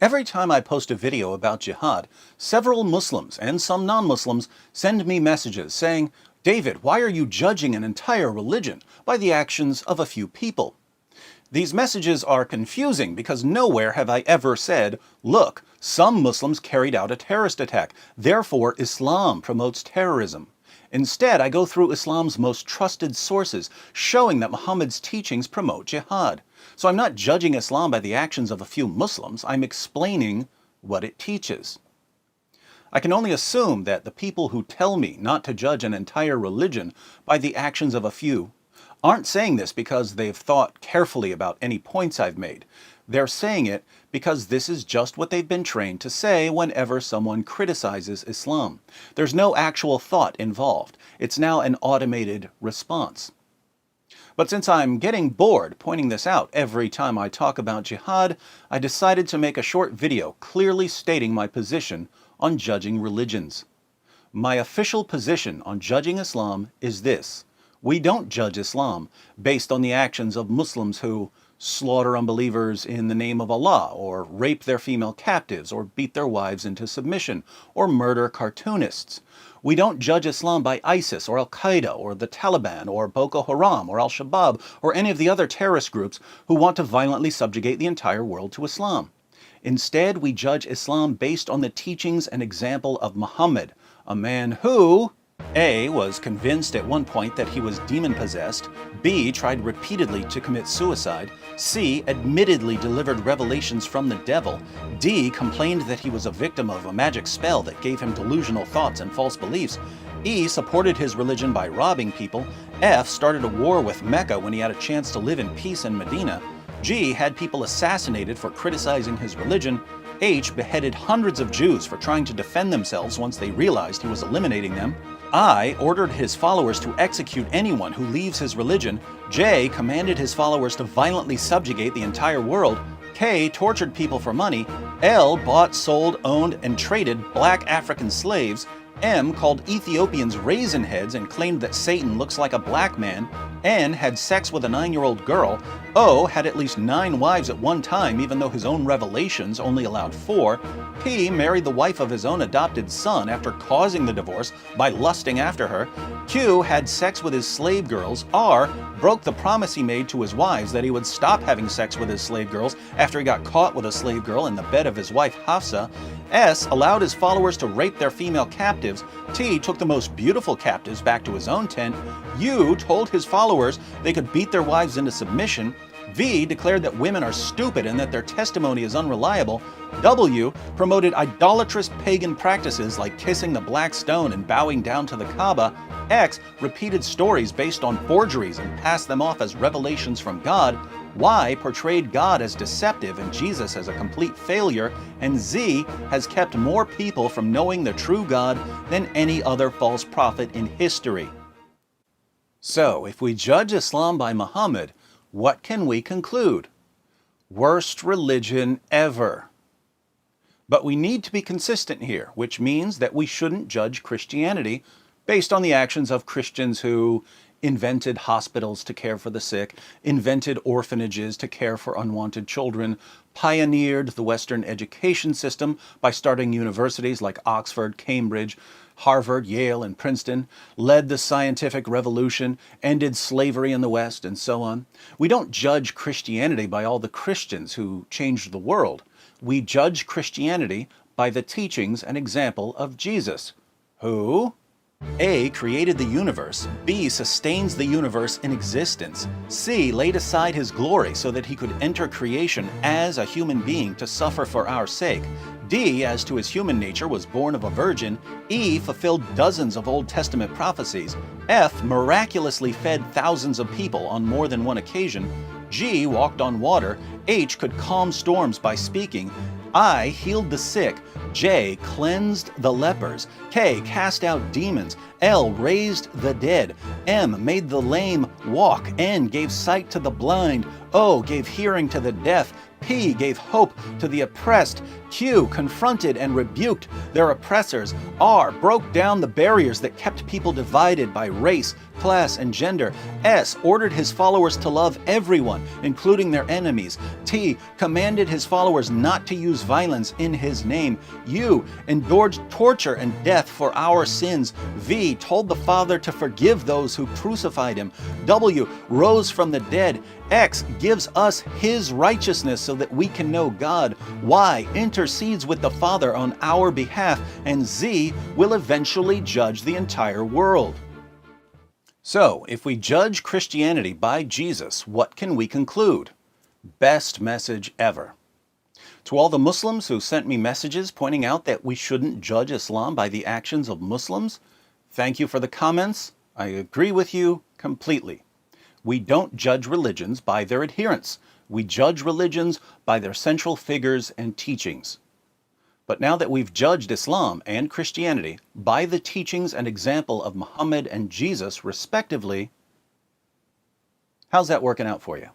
Every time I post a video about jihad, several Muslims and some non-Muslims send me messages saying, "David, why are you judging an entire religion by the actions of a few people?" These messages are confusing because nowhere have I ever said, look, some Muslims carried out a terrorist attack, therefore Islam promotes terrorism. Instead, I go through Islam's most trusted sources, showing that Muhammad's teachings promote jihad. So I'm not judging Islam by the actions of a few Muslims, I'm explaining what it teaches. I can only assume that the people who tell me not to judge an entire religion by the actions of a few aren't saying this because they've thought carefully about any points I've made. They're saying it because this is just what they've been trained to say whenever someone criticizes Islam. There's no actual thought involved. It's now an automated response. But since I'm getting bored pointing this out every time I talk about jihad, I decided to make a short video clearly stating my position on judging religions. My official position on judging Islam is this: we don't judge Islam based on the actions of Muslims who slaughter unbelievers in the name of Allah, or rape their female captives, or beat their wives into submission, or murder cartoonists. We don't judge Islam by ISIS, or Al-Qaeda, or the Taliban, or Boko Haram, or Al-Shabaab, or any of the other terrorist groups who want to violently subjugate the entire world to Islam. Instead, we judge Islam based on the teachings and example of Muhammad, a man who A. was convinced at one point that he was demon-possessed, B. tried repeatedly to commit suicide, C. admittedly delivered revelations from the devil, D. complained that he was a victim of a magic spell that gave him delusional thoughts and false beliefs, E. supported his religion by robbing people, F. started a war with Mecca when he had a chance to live in peace in Medina, G. had people assassinated for criticizing his religion, H. beheaded hundreds of Jews for trying to defend themselves once they realized he was eliminating them, I. ordered his followers to execute anyone who leaves his religion, J. commanded his followers to violently subjugate the entire world, K. tortured people for money, L. bought, sold, owned, and traded black African slaves, M. called Ethiopians raisin heads and claimed that Satan looks like a black man, N. had sex with a 9-year-old girl, O. had at least 9 wives at one time even though his own revelations only allowed 4, P. married the wife of his own adopted son after causing the divorce by lusting after her, Q. had sex with his slave girls, R. broke the promise he made to his wives that he would stop having sex with his slave girls after he got caught with a slave girl in the bed of his wife Hafsa, S. allowed his followers to rape their female captives, T. took the most beautiful captives back to his own tent, U. told his followers they could beat their wives into submission, V. declared that women are stupid and that their testimony is unreliable, W. promoted idolatrous pagan practices like kissing the black stone and bowing down to the Kaaba, X. repeated stories based on forgeries and passed them off as revelations from God, Y. portrayed God as deceptive and Jesus as a complete failure, and Z. has kept more people from knowing the true God than any other false prophet in history. So, if we judge Islam by Muhammad, what can we conclude? Worst religion ever. But we need to be consistent here, which means that we shouldn't judge Christianity based on the actions of Christians who invented hospitals to care for the sick, invented orphanages to care for unwanted children, pioneered the Western education system by starting universities like Oxford, Cambridge, Harvard, Yale, and Princeton, led the scientific revolution, ended slavery in the West, and so on. We don't judge Christianity by all the Christians who changed the world. We judge Christianity by the teachings and example of Jesus, who A. created the universe, B. sustains the universe in existence, C. laid aside his glory so that he could enter creation as a human being to suffer for our sake, D. as to his human nature was born of a virgin, E. fulfilled dozens of Old Testament prophecies, F. miraculously fed thousands of people on more than one occasion, G. walked on water, H. could calm storms by speaking, I. healed the sick, J. cleansed the lepers, K. cast out demons, L. raised the dead, M. made the lame walk, N. gave sight to the blind, O. gave hearing to the deaf, P gave hope to the oppressed. Q confronted and rebuked their oppressors. R broke down the barriers that kept people divided by race, class, and gender. S ordered his followers to love everyone, including their enemies. T commanded his followers not to use violence in his name. U endured torture and death for our sins. V told the Father to forgive those who crucified him. W rose from the dead. X gives us his righteousness so that we can know God. Y intercedes with the Father on our behalf. And Z will eventually judge the entire world. So, if we judge Christianity by Jesus, what can we conclude? Best message ever. To all the Muslims who sent me messages pointing out that we shouldn't judge Islam by the actions of Muslims, thank you for the comments. I agree with you completely. We don't judge religions by their adherents. We judge religions by their central figures and teachings. But now that we've judged Islam and Christianity by the teachings and example of Muhammad and Jesus, respectively, how's that working out for you?